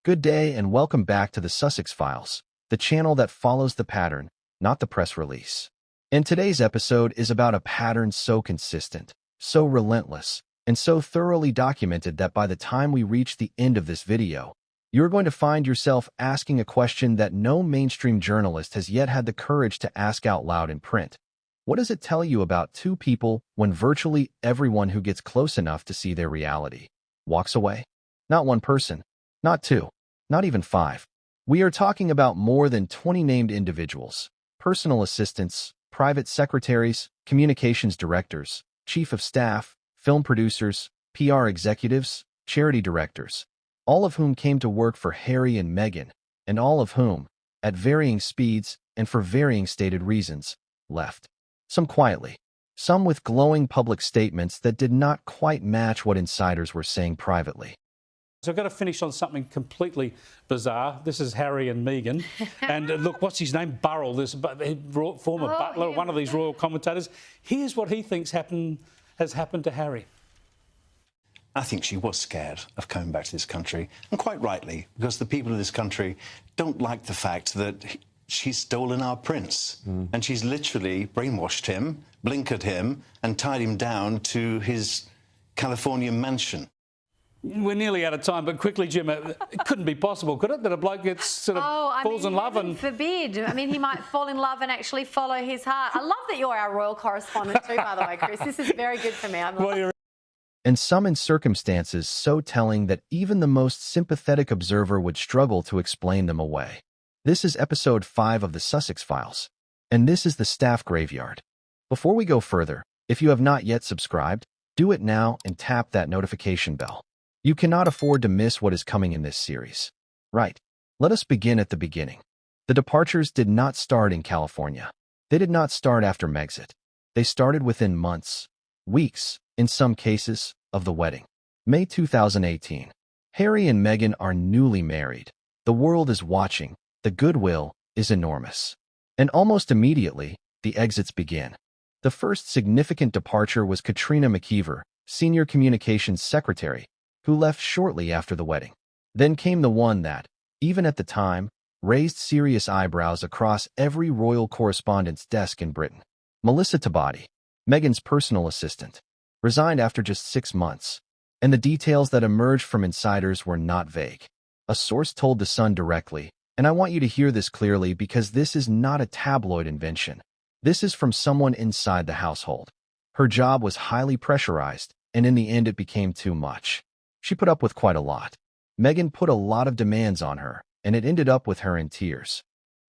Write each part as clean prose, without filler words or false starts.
Good day and welcome back to the Sussex Files, the channel that follows the pattern, not the press release. And today's episode is about a pattern so consistent, so relentless, and so thoroughly documented that by the time we reach the end of this video, you're going to find yourself asking a question that no mainstream journalist has yet had the courage to ask out loud in print. What does it tell you about two people when virtually everyone who gets close enough to see their reality walks away? Not one person. Not two, not even five. We are talking about more than 20 named individuals, personal assistants, private secretaries, communications directors, chief of staff, film producers, PR executives, charity directors, all of whom came to work for Harry and Meghan, and all of whom, at varying speeds and for varying stated reasons, left. Some quietly, some with glowing public statements that did not quite match what insiders were saying privately. So I've got to finish on something completely bizarre. This is Harry and Meghan. And look, what's his name? Burrell, this former butler, one of these royal commentators. Here's what he thinks has happened to Harry. I think she was scared of coming back to this country, and quite rightly, because the people of this country don't like the fact that she's stolen our prince. And she's literally brainwashed him, blinkered him, and tied him down to his California mansion. We're nearly out of time, but quickly, Jim, it couldn't be possible, could it, that a bloke gets falls in love and... forbid. I mean, he might fall in love and actually follow his heart. I love that you're our royal correspondent too, by the way, Chris. This is very good for me. And some in circumstances so telling that even the most sympathetic observer would struggle to explain them away. This is episode 5 of the Sussex Files, and this is the staff graveyard. Before we go further, if you have not yet subscribed, do it now and tap that notification bell. You cannot afford to miss what is coming in this series. Right, let us begin at the beginning. The departures did not start in California. They did not start after Megxit. They started within months, weeks, in some cases, of the wedding. May 2018. Harry and Meghan are newly married. The world is watching. The goodwill is enormous. And almost immediately, the exits begin. The first significant departure was Katrina McKeever, senior communications secretary, who left shortly after the wedding. Then came the one that, even at the time, raised serious eyebrows across every royal correspondent's desk in Britain. Melissa Tabati, Meghan's personal assistant, resigned after just 6 months, and the details that emerged from insiders were not vague. A source told The Sun directly, and I want you to hear this clearly because this is not a tabloid invention. This is from someone inside the household. Her job was highly pressurized, and in the end it became too much. She put up with quite a lot. Meghan put a lot of demands on her, and it ended up with her in tears.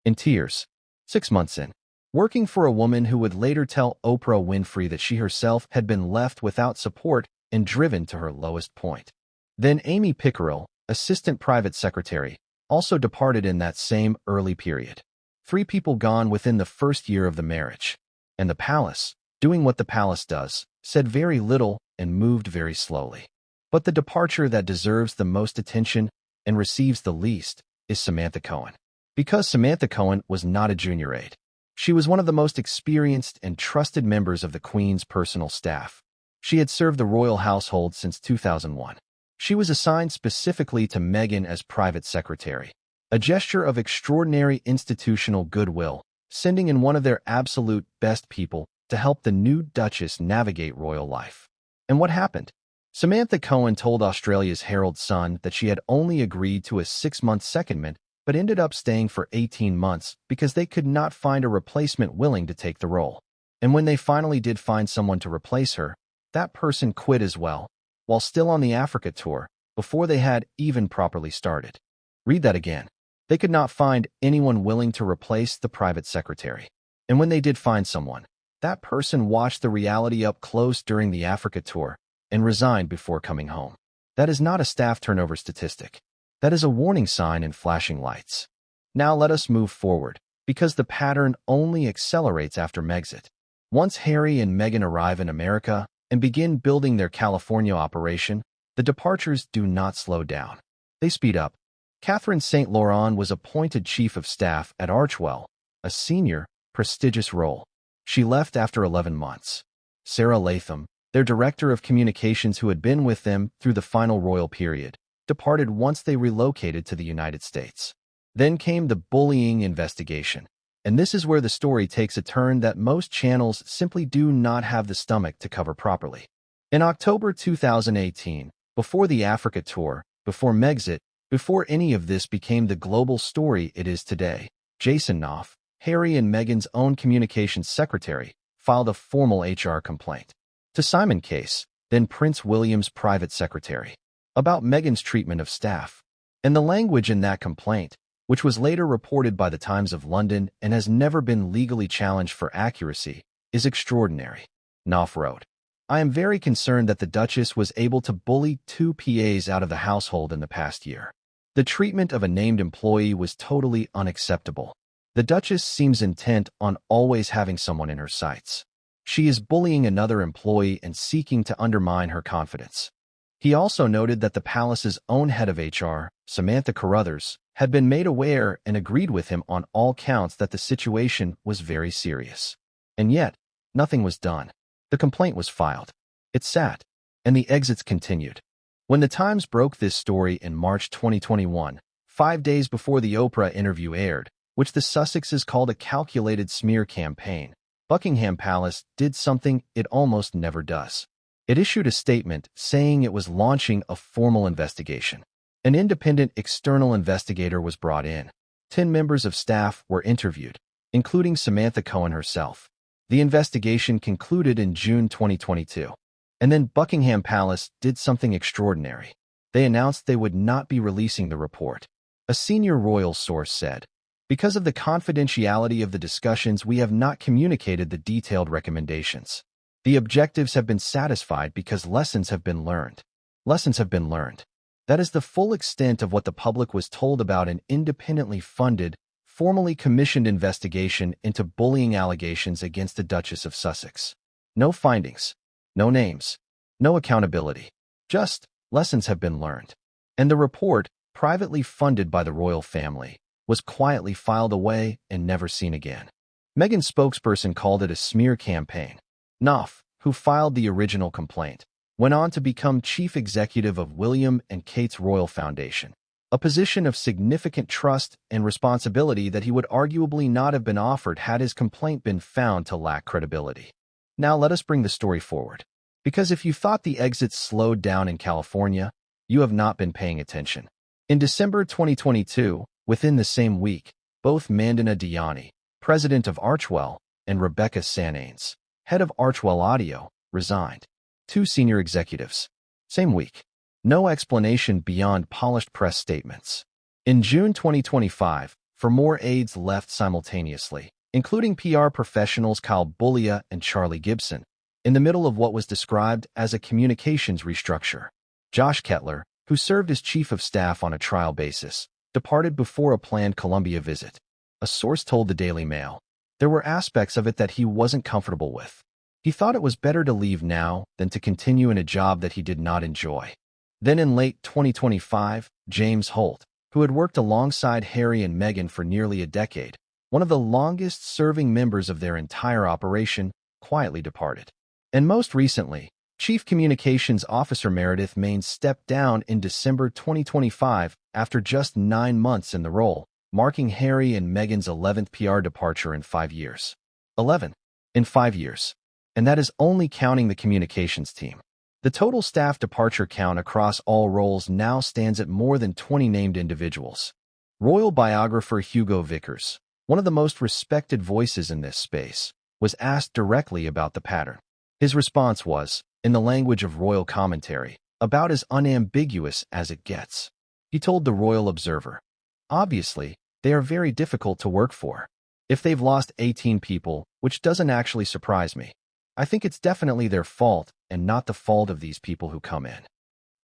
In tears. 6 months in. Working for a woman who would later tell Oprah Winfrey that she herself had been left without support and driven to her lowest point. Then Amy Pickerel, assistant private secretary, also departed in that same early period. 3 people gone within the first year of the marriage. And the palace, doing what the palace does, said very little and moved very slowly. But the departure that deserves the most attention and receives the least is Samantha Cohen. Because Samantha Cohen was not a junior aide. She was one of the most experienced and trusted members of the Queen's personal staff. She had served the royal household since 2001. She was assigned specifically to Meghan as private secretary, a gesture of extraordinary institutional goodwill, sending in one of their absolute best people to help the new Duchess navigate royal life. And what happened? Samantha Cohen told Australia's Herald Sun that she had only agreed to a 6-month secondment but ended up staying for 18 months because they could not find a replacement willing to take the role. And when they finally did find someone to replace her, that person quit as well, while still on the Africa tour, before they had even properly started. Read that again. They could not find anyone willing to replace the private secretary. And when they did find someone, that person watched the reality up close during the Africa tour and resigned before coming home. That is not a staff turnover statistic. That is a warning sign and flashing lights. Now let us move forward, because the pattern only accelerates after Megxit. Once Harry and Meghan arrive in America and begin building their California operation, the departures do not slow down. They speed up. Catherine St. Laurent was appointed chief of staff at Archewell, a senior, prestigious role. She left after 11 months. Sarah Latham, their director of communications who had been with them through the final royal period, departed once they relocated to the United States. Then came the bullying investigation. And this is where the story takes a turn that most channels simply do not have the stomach to cover properly. In October 2018, before the Africa tour, before Megxit, before any of this became the global story it is today, Jason Knopf, Harry and Meghan's own communications secretary, filed a formal HR complaint to Simon Case, then Prince William's private secretary, about Meghan's treatment of staff. And the language in that complaint, which was later reported by the Times of London and has never been legally challenged for accuracy, is extraordinary. Knopf wrote, "I am very concerned that the Duchess was able to bully 2 PAs out of the household in the past year. The treatment of a named employee was totally unacceptable. The Duchess seems intent on always having someone in her sights. She is bullying another employee and seeking to undermine her confidence." He also noted that the palace's own head of HR, Samantha Carruthers, had been made aware and agreed with him on all counts that the situation was very serious. And yet, nothing was done. The complaint was filed. It sat, and the exits continued. When the Times broke this story in March 2021, 5 days before the Oprah interview aired, which the Sussexes called a calculated smear campaign, Buckingham Palace did something it almost never does. It issued a statement saying it was launching a formal investigation. An independent external investigator was brought in. 10 members of staff were interviewed, including Samantha Cohen herself. The investigation concluded in June 2022. And then Buckingham Palace did something extraordinary. They announced they would not be releasing the report. A senior royal source said, "Because of the confidentiality of the discussions, we have not communicated the detailed recommendations. The objectives have been satisfied because lessons have been learned." Lessons have been learned. That is the full extent of what the public was told about an independently funded, formally commissioned investigation into bullying allegations against the Duchess of Sussex. No findings, no names, no accountability. Just, lessons have been learned. And the report, privately funded by the royal family, was quietly filed away and never seen again. Meghan's spokesperson called it a smear campaign. Knopf, who filed the original complaint, went on to become chief executive of William and Kate's Royal Foundation, a position of significant trust and responsibility that he would arguably not have been offered had his complaint been found to lack credibility. Now let us bring the story forward. Because if you thought the exits slowed down in California, you have not been paying attention. In December 2022, within the same week, both Mandana Dayani, president of Archewell, and Rebecca Sananes, head of Archewell Audio, resigned. 2 senior executives. Same week. No explanation beyond polished press statements. In June 2025, 4 more aides left simultaneously, including PR professionals Kyle Bullia and Charlie Gibson, in the middle of what was described as a communications restructure. Josh Kettler, who served as chief of staff on a trial basis, departed before a planned Colombia visit. A source told the Daily Mail, there were aspects of it that he wasn't comfortable with. He thought it was better to leave now than to continue in a job that he did not enjoy. Then in late 2025, James Holt, who had worked alongside Harry and Meghan for nearly a decade, one of the longest-serving members of their entire operation, quietly departed. And most recently, Chief Communications Officer Meredith Main stepped down in December 2025 after just 9 months in the role, marking Harry and Meghan's 11th PR departure in 5 years. 11. In 5 years. And that is only counting the communications team. The total staff departure count across all roles now stands at more than 20 named individuals. Royal biographer Hugo Vickers, one of the most respected voices in this space, was asked directly about the pattern. His response was, in the language of royal commentary, about as unambiguous as it gets. He told the Royal Observer, "Obviously, they are very difficult to work for. If they've lost 18 people, which doesn't actually surprise me, I think it's definitely their fault and not the fault of these people who come in.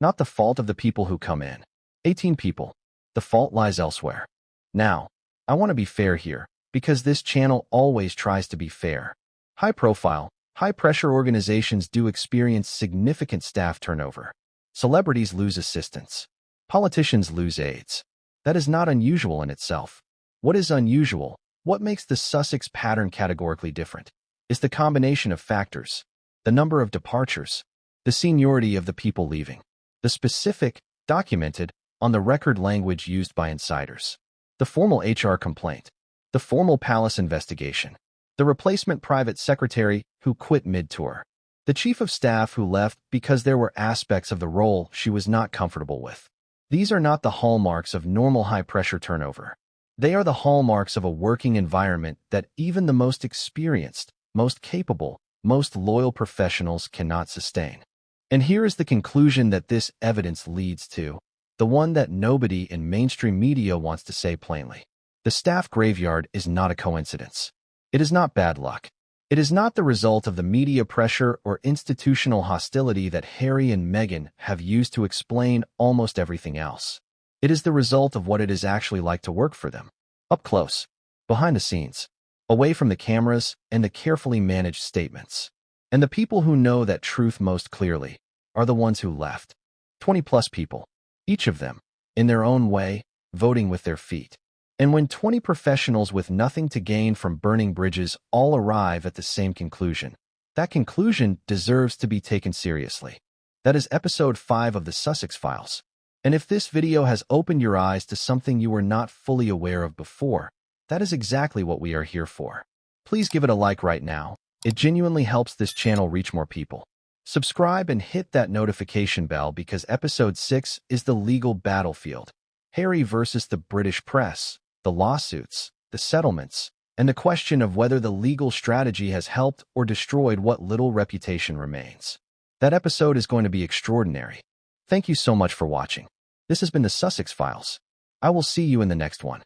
Not the fault of the people who come in. 18 people. The fault lies elsewhere." Now, I want to be fair here, because this channel always tries to be fair. High-profile, high-pressure organizations do experience significant staff turnover. Celebrities lose assistants. Politicians lose aides. That is not unusual in itself. What is unusual, what makes the Sussex pattern categorically different, is the combination of factors: the number of departures, the seniority of the people leaving, the specific, documented, on the record language used by insiders. The formal HR complaint. The formal palace investigation. The replacement private secretary who quit mid-tour. The chief of staff who left because there were aspects of the role she was not comfortable with. These are not the hallmarks of normal high-pressure turnover. They are the hallmarks of a working environment that even the most experienced, most capable, most loyal professionals cannot sustain. And here is the conclusion that this evidence leads to, the one that nobody in mainstream media wants to say plainly. The staff graveyard is not a coincidence. It is not bad luck. It is not the result of the media pressure or institutional hostility that Harry and Meghan have used to explain almost everything else. It is the result of what it is actually like to work for them. Up close, behind the scenes, away from the cameras and the carefully managed statements. And the people who know that truth most clearly are the ones who left. 20-plus people, each of them, in their own way, voting with their feet. And when 20 professionals with nothing to gain from burning bridges all arrive at the same conclusion, that conclusion deserves to be taken seriously. That is episode 5 of the Sussex Files. And if this video has opened your eyes to something you were not fully aware of before, that is exactly what we are here for. Please give it a like right now. It genuinely helps this channel reach more people. Subscribe and hit that notification bell because episode 6 is the legal battlefield. Harry versus the British press, the lawsuits, the settlements, and the question of whether the legal strategy has helped or destroyed what little reputation remains. That episode is going to be extraordinary. Thank you so much for watching. This has been the Sussex Files. I will see you in the next one.